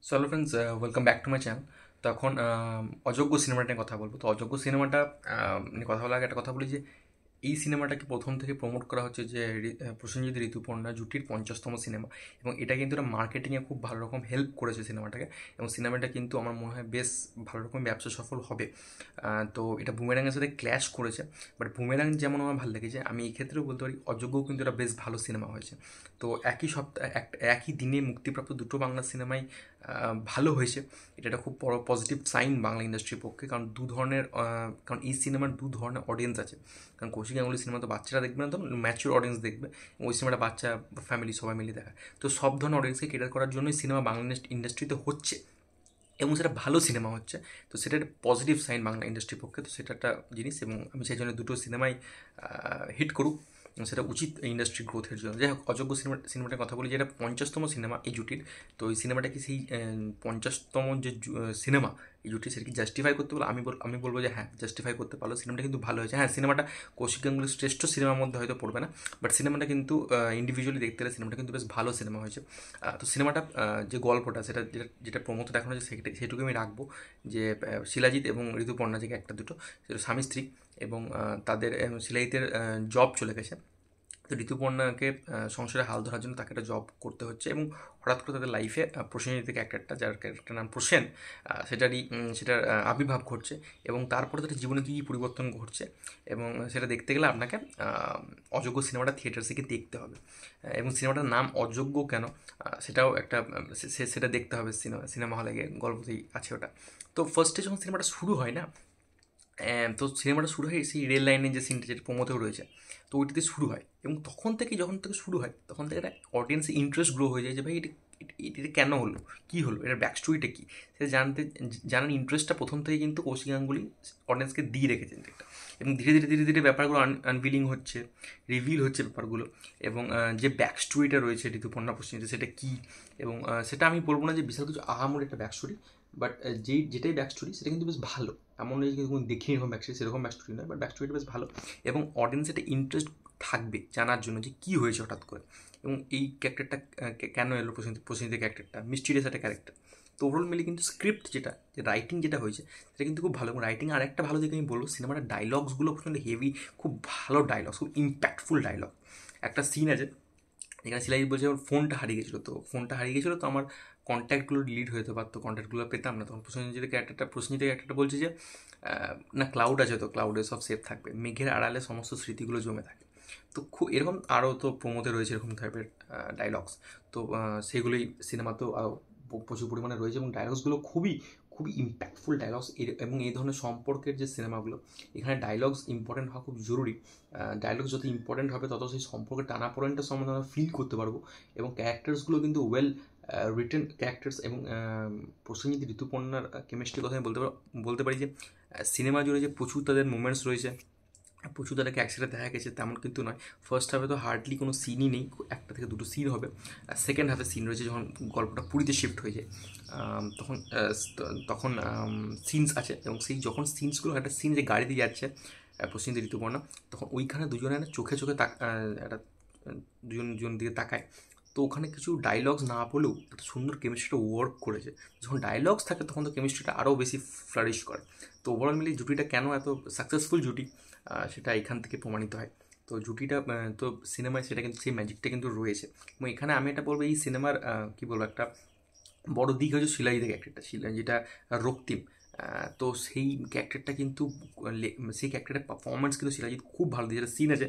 So hello friends, welcome back to my channel. তো এখন অযোগ্য সিনেমাটা নিয়ে কথা বলবো। তো অযোগ্য সিনেমাটা নিয়ে কথা বলার আগে একটা কথা বলি যে এই সিনেমাটাকে প্রথম থেকে প্রমোট করা হচ্ছে যে প্রসেনজিৎ ঋতুপর্ণা জুটির 50তম সিনেমা, এবং এটা কিন্তু একটা মার্কেটিংয়ে খুব ভালো রকম হেল্প করেছে সিনেমাটাকে। এবং সিনেমাটা কিন্তু আমার মনে হয় বেশ ভালো রকম ব্যবসা সফল হবে। তো এটা বুমেরাংয়ের সাথে ক্ল্যাশ করেছে, বাট বুমেরাং যেমন আমার ভালো লেগেছে, আমি এই ক্ষেত্রেও বলতে পারি অযোগ্যও কিন্তু এটা বেশ ভালো সিনেমা হয়েছে। তো একই সপ্তাহ একই দিনে মুক্তিপ্রাপ্ত দুটো বাংলা সিনেমাই ভালো হয়েছে। এটা একটা খুব বড় পজিটিভ সাইন বাংলা ইন্ডাস্ট্রির পক্ষে, কারণ কারণ এই সিনেমার দু ধরনের অডিয়েন্স আছে। কারণ কৌশিক গাঙ্গুলি সিনেমা তো বাচ্চারা দেখবে না, তো ম্যাচিওর অডিয়েন্স দেখবে। ওই সিনেমাটা বাচ্চা ফ্যামিলি সবাই মিলে দেখা। তো সব ধরনের অডিয়েন্সকে কেটার করার জন্যই সিনেমা বাংলা ইন্ডাস্ট্রিতে হচ্ছে, এবং সেটা ভালো সিনেমা হচ্ছে। তো সেটা একটা পজিটিভ সাইন বাংলা ইন্ডাস্ট্রির পক্ষে। তো সেটা একটা জিনিস, এবং আমি সেই জন্য দুটো সিনেমাই হিট করুক, এবং সেটা উচিত ইন্ডাস্ট্রি গ্রোথের জন্য। যাই হোক, অযোগ্য সিনেমাটার কথা বলি, যেটা 50তম সিনেমা এই জুটির। তো এই সিনেমাটা কি সেই 50তম যে সিনেমা এই জুটি, সেটা কি জাস্টিফাই করতে পারলো? আমি বলবো যে হ্যাঁ, জাস্টিফাই করতে পারলো। সিনেমাটা কিন্তু ভালো হয়েছে। হ্যাঁ, সিনেমাটা কৌশিক গাঙ্গুলির শ্রেষ্ঠ সিনেমার মধ্যে হয়তো পড়বে না, বাট সিনেমাটা কিন্তু ইন্ডিভিজুয়ালি দেখতে গেলে সিনেমাটা কিন্তু বেশ ভালো সিনেমা হয়েছে। তো সিনেমাটা যে গল্পটা, সেটা যেটা যেটা প্রমোতে দেখানো হয়েছে, সেটুকু আমি রাখবো। যে শিলাজিৎ এবং ঋতুপর্ণা, যে একটা দুটো, সেটা স্বামী স্ত্রী, এবং তাদের শিলাজিতের জব চলে গেছে। তো ঋতুপর্ণাকে সংসারে হাল ধরার জন্য তাকে একটা জব করতে হচ্ছে, এবং হঠাৎ করে তাদের লাইফে প্রসেনজিৎ ক্যারেক্টারটা, যার ক্যারেক্টার নাম প্রসেন, সেটার আবির্ভাব ঘটছে। এবং তারপরে তাদের জীবনে কী কী পরিবর্তন ঘটছে, এবং সেটা দেখতে গেলে আপনাকে অযোগ্য সিনেমাটা থিয়েটার্সে গিয়ে দেখতে হবে। এবং সিনেমাটার নাম অযোগ্য কেন, সেটাও একটা সেটা দেখতে হবে সিনেমা হলে গিয়ে, গল্পতেই আছে ওটা। তো ফার্স্টে যখন সিনেমাটা শুরু হয় না, তো সিনেমাটা শুরু হয় সেই রেল লাইনের যে সিনটা, যেটা প্রমোতেও রয়েছে, তো ওইটাতে শুরু হয়। এবং যখন থেকে শুরু হয়, তখন থেকে একটা অডিয়েন্সের ইন্টারেস্ট গ্রো হয়ে যায় যে ভাই এটা কেন হলো, কী হলো, এটার ব্যাক স্টোরিটা কী, সেটা জানার ইন্টারেস্টটা প্রথম থেকে কিন্তু কৌশিক গাঙ্গুলি অডিয়েন্সকে দিয়ে রেখেছেন একটা। এবং ধীরে ধীরে ব্যাপারগুলো আনভিলিং হচ্ছে, রিভিল হচ্ছে ব্যাপারগুলো। এবং যে ব্যাক স্টোরিটা রয়েছে ঋতুপর্ণা প্রশ্নে, সেটা কী। এবং সেটা আমি বলবো না যে বিশাল কিছু আহামরি একটা ব্যাক স্টোরি, বাট যেটাই ব্যাক স্টোরি সেটা কিন্তু বেশ ভালো। এমন নয় যে কিন্তু দেখি এরকম ব্যাক স্টোরি, সেরকম ব্যাক স্টোরি নয়, বাট ব্যাক স্টোরিটা বেশ ভালো। এবং অডিয়েন্স একটা ইন্টারেস্ট থাকবে জানার জন্য যে কী হয়েছে হঠাৎ করে, এবং এই ক্যারেক্টারটা কেন এলো, প্রসেনজিতের ক্যারেক্টারটা মিস্টিরিয়াস একটা ক্যারেক্টার। তো ওভারঅল মিলে কিন্তু স্ক্রিপ্ট যেটা, যে রাইটিং যেটা হয়েছে, সেটা কিন্তু খুব ভালো। এবং রাইটিং আর একটা ভালো দিকে আমি বলবো, সিনেমার ডায়লগসগুলো প্রচণ্ড হেভি, খুব ভালো ডায়লগ, খুব ইম্প্যাক্টফুল ডায়লগ। একটা সিন আছে যেখানে শিলাজিৎ বলছে আমার ফোনটা হারিয়ে গেছিলো, তো আমার কন্ট্যাক্টগুলো ডিলিট হয়ে যেতে পারতো, কন্ট্যাক্টগুলো পেতাম না। তখন প্রসেনজিতের ক্যারেক্টারটা বলছে যে না, ক্লাউড আছে, তো ক্লাউডে সব সেফ থাকবে, মেঘের আড়ালে সমস্ত স্মৃতিগুলো জমে থাকে। তো খুব এরকম আরও তো প্রমোতে রয়েছে এরকম টাইপের ডায়লগস। তো সেগুলোই সিনেমাতেও প্রচুর পরিমাণে রয়েছে, এবং ডায়লগসগুলো খুবই খুবই ইম্প্যাক্টফুল ডায়লগস। এবং এই ধরনের সম্পর্কের যে সিনেমাগুলো, এখানে ডায়লগস ইম্পর্টেন্ট হওয়া খুব জরুরি। ডায়লগস যত ইম্পর্টেন্ট হবে, তত সেই সম্পর্কের টানাপোড়েনটা সম্বন্ধে আমরা ফিল করতে পারবো। এবং ক্যারেক্টার্সগুলো কিন্তু ওয়েল রিটেন ক্যারেক্টার্স। এবং প্রসেনজিৎ ঋতুপর্ণার কেমিস্ট্রির কথা আমি বলতে পারি যে সিনেমা জুড়ে যে প্রচুর তাদের মোমেন্টস রয়েছে, প্রচুর তাদেরকে একসাথে দেখা গেছে, তেমন কিন্তু নয়। ফার্স্ট হাফে তো হার্ডলি কোনো সিনই নেই, একটা থেকে দুটো সিন হবে। আর সেকেন্ড হাফে সিন রয়েছে, যখন গল্পটা পুরীতে শিফট হয়ে যায়, তখন তখন সিনস আছে। এবং সেই যখন সিনসগুলো, একটা সিন যে গাড়িতে যাচ্ছে প্রসেনজিৎ ঋতুপর্ণা, তখন ওইখানে দুজনে না চোখে চোখে একটা দুজন দুজন দিকে তাকায়। তো ওখানে কিছু ডায়লগস না বলেও একটা সুন্দর কেমিস্ট্রিটা ওয়ার্ক করেছে। যখন ডায়লগস থাকে, তখন তো কেমিস্ট্রিটা আরও বেশি ফ্লারিশ করে। তো ওভারঅল মিলিয়ে জুটিটা কেন এত সাকসেসফুল জুটি, সেটা এখান থেকে প্রমাণিত হয়। তো জুটিটা তো সিনেমায় সেটা কিন্তু, সেই ম্যাজিকটা কিন্তু রয়েছে। এবং এখানে আমি এটা বলবো, এই সিনেমার কী বলবো, একটা বড় দিক হচ্ছে শিলাজিতের ক্যারেক্টারটা, যেটা রক্তিম। তো সেই ক্যারেক্টারটা কিন্তু সেই ক্যারেক্টারের পারফরমেন্স কিন্তু শিলাজিৎ খুব ভালো দিয়েছে। সিন আছে,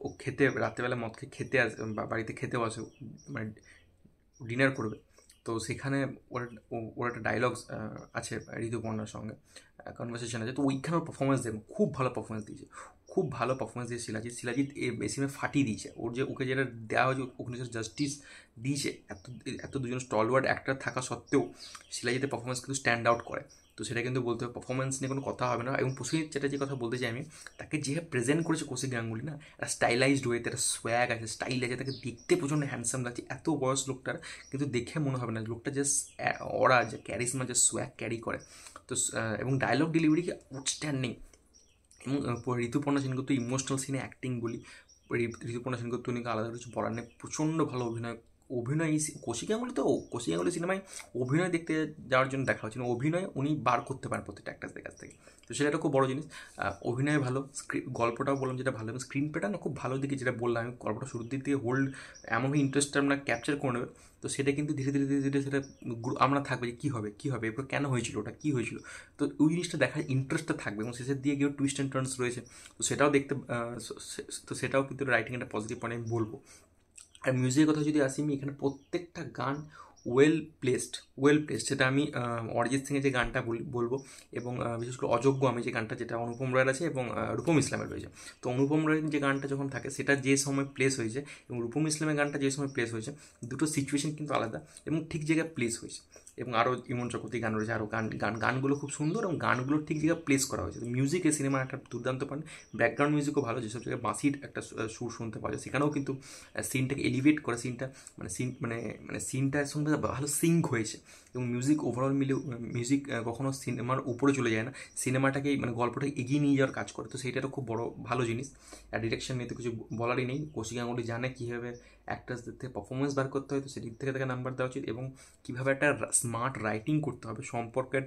ও খেতে, রাত্রেবেলা মদ খেতে আসে, বাড়িতে খেতেও আসে, মানে ডিনার করবে। তো সেখানে ওর একটা ডায়লগস আছে ঋতুপর্ণার সঙ্গে, কনভারসেশন আছে। তো ওইখানেও পারফরমেন্স দেবে, খুব ভালো পারফরমেন্স দিয়েছে, খুব ভালো পারফরমেন্স দিয়েছে শিলাজিৎ এই সিনেমা ফাটিয়ে দিয়েছে। ওকে যেটা দেওয়া হয়েছে, ওখানে জাস্টিস দিয়েছে। এত দুজন স্টলওয়ার্ড অ্যাক্টর থাকা সত্ত্বেও শিলাজিতের পারফরমেন্স কিন্তু স্ট্যান্ড আউট করে। তো সেটা কিন্তু বলতে হবে, পারফরমেন্স নিয়ে কোনো কথা হবে না। এবং প্রসেনজিৎ চ্যাটার্জির কথা বলতে চাই আমি, তাকে যেভাবে প্রেজেন্ট করেছে কৌশিক গাঙ্গুলি না, একটা স্টাইলাইজড ওয়েতে, একটা সোয়াগ আছে, স্টাইল আছে, তাকে দেখতে প্রচণ্ড হ্যান্ডসাম লাগছে এত বয়স লোকটার, কিন্তু দেখে মনে হবে না লোকটা জাস্ট ওরা যে ক্যারিজমা, যে সোয়াগ ক্যারি করে। তো এবং ডায়লগ ডেলিভারি কি আউটস্ট্যান্ডিং। এবং ঋতুপর্ণা সেনগুপ্ত ইমোশনাল সিনে অ্যাক্টিং বলি, ঋতুপর্ণা সেনগুপ্ত নিয়ে আলাদা কিছু বলার নেই, প্রচণ্ড ভালো অভিনয় কৌশিক গাঙ্গুলি তো কৌশিক গাঙ্গুলি সিনেমায় অভিনয় দেখতে যাওয়ার জন্য দেখা হচ্ছে না, অভিনয় উনি বার করতে পারেন প্রত্যেকটা অ্যাক্টার্সদের কাছ থেকে, তো সেটা একটা খুব বড় জিনিস। অভিনয় ভালো, গল্পটাও বললাম যেটা ভালো, এবং স্ক্রিন প্লেটা না খুব ভালো দিকে, যেটা বললাম আমি গল্পটা শুরুর দিক দিয়ে হোল্ড এমনভাবে ইন্টারেস্টটা আমরা ক্যাপচার করে নেবে, তো সেটা কিন্তু ধীরে ধীরে ধীরে ধীরে সেটা আমরা থাকবে যে কী হবে কী হবে, এরপর কেন হয়েছিল, ওটা কী হয়েছিল, তো ওই জিনিসটা দেখার ইন্টারেস্টটা থাকবে, এবং শেষের দিয়ে গিয়ে টুইস্ট অ্যান্ড টার্নস রয়েছে, তো সেটাও দেখতে তো সেটাও কিন্তু রাইটিং একটা পজিটিভ পয়েন্ট আমি বলবো। আর মিউজিকের কথা যদি আসি, আমি এখানে প্রত্যেকটা গান ওয়েল প্লেসড, সেটা আমি অরিজিৎ সিংয়ের যে গানটা বলবো, এবং বিশেষ করে অযোগ্য আমি যে গানটা, যেটা অনুপম রায়ের আছে এবং রূপম ইসলামের রয়েছে, তো অনুপম রায়ের যে গানটা যখন থাকে সেটা যে সময় প্লেস হয়েছে, এবং রূপম ইসলামের গানটা যে সময় প্লেস হয়েছে, দুটো সিচুয়েশন কিন্তু আলাদা এবং ঠিক জায়গায় প্লেস হয়েছে, এবং আরও ইমন চক্রবর্তী গান রয়েছে, আরও গানগুলো খুব সুন্দর, এবং গানগুলো ঠিক জায়গায় প্লেস করা হয়েছে। তো মিউজিক এই সিনেমার একটা দুর্দান্ত পান, ব্যাকগ্রাউন্ড মিউজিকও ভালো, যেসব জায়গায় বাঁশির একটা সুর শুনতে পাওয়া যায়, সেখানেও কিন্তু সিনটাকে এলিভেট করে, সিনটা মানে সিনটার সঙ্গে ভালো সিঙ্ক হয়েছে, এবং মিউজিক ওভারঅল মিলে মিউজিক কখনো সিনেমার উপরে চলে যায় না, সিনেমাটাকে মানে গল্পটাকে এগিয়ে নিয়ে যাওয়ার কাজ করে, তো সেইটা একটা খুব বড় ভালো জিনিস। আর ডিরেকশন নিয়ে তো কিছু বলারই নেই, কৌশিক গাঙ্গুলি জানে কীভাবে অ্যাক্টার্সদের থেকে পারফরমেন্স বার করতে হয়, তো সেদিক থেকে তাকে নাম্বার দেওয়া উচিত, এবং কীভাবে একটা স্মার্ট রাইটিং করতে হবে, সম্পর্কের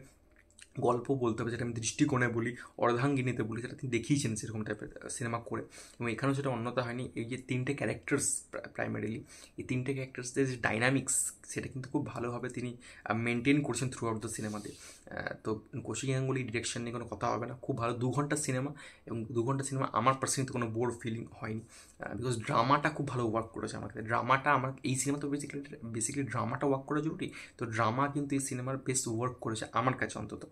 গল্প বলতে হবে, যেটা আমি দৃষ্টিকোণে বলি, অর্ধাঙ্গিনীতে বলি, সেটা তিনি দেখিয়েছেন সেরকম টাইপের সিনেমা করে, এবং এখানেও সেটা অন্যতা হয়নি। এই যে তিনটে ক্যারেক্টার্স প্রাইমারিলি, এই তিনটে ক্যারেক্টার্সদের যে ডাইনামিক্স, সেটা কিন্তু খুব ভালোভাবে তিনি মেনটেন করছেন থ্রু আউট দ্য সিনেমাতে। তো কৌশিক গাঙ্গুলি ডিরেকশন নিয়ে কোনো কথা হবে না, খুব ভালো 2 ঘন্টার সিনেমা, এবং 2 ঘন্টা সিনেমা আমার পার্সোনালি কোনো বোর ফিলিং হয়নি, বিকজ ড্রামাটা খুব ভালো ওয়ার্ক করেছে আমার কাছে, ড্রামাটা আমার এই সিনেমা তো বেসিক্যালি ড্রামাটা ওয়ার্ক করা জরুরি, তো ড্রামা কিন্তু এই সিনেমার বেস্ট ওয়ার্ক করেছে আমার কাছে অন্তত।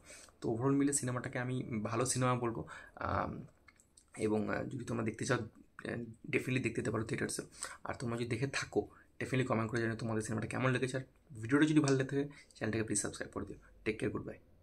তো ওভারঅল মিলে সিনেমাটাকে আমি ভালো সিনেমা বলবো, এবং যদি তোমরা দেখতে চাও ডেফিনেটলি দেখতে যেতে পারো থিয়েটার্সে, আর তোমরা যদি দেখে থাকো ডেফিনেটলি কমেন্ট করে জানো তোমাদের সিনেমাটা কেমন লেগেছে, আর ভিডিওটা যদি ভালো লেগে থাকে চ্যানেলটাকে প্লিজ সাবস্ক্রাইব করে দিও। Take care, good by.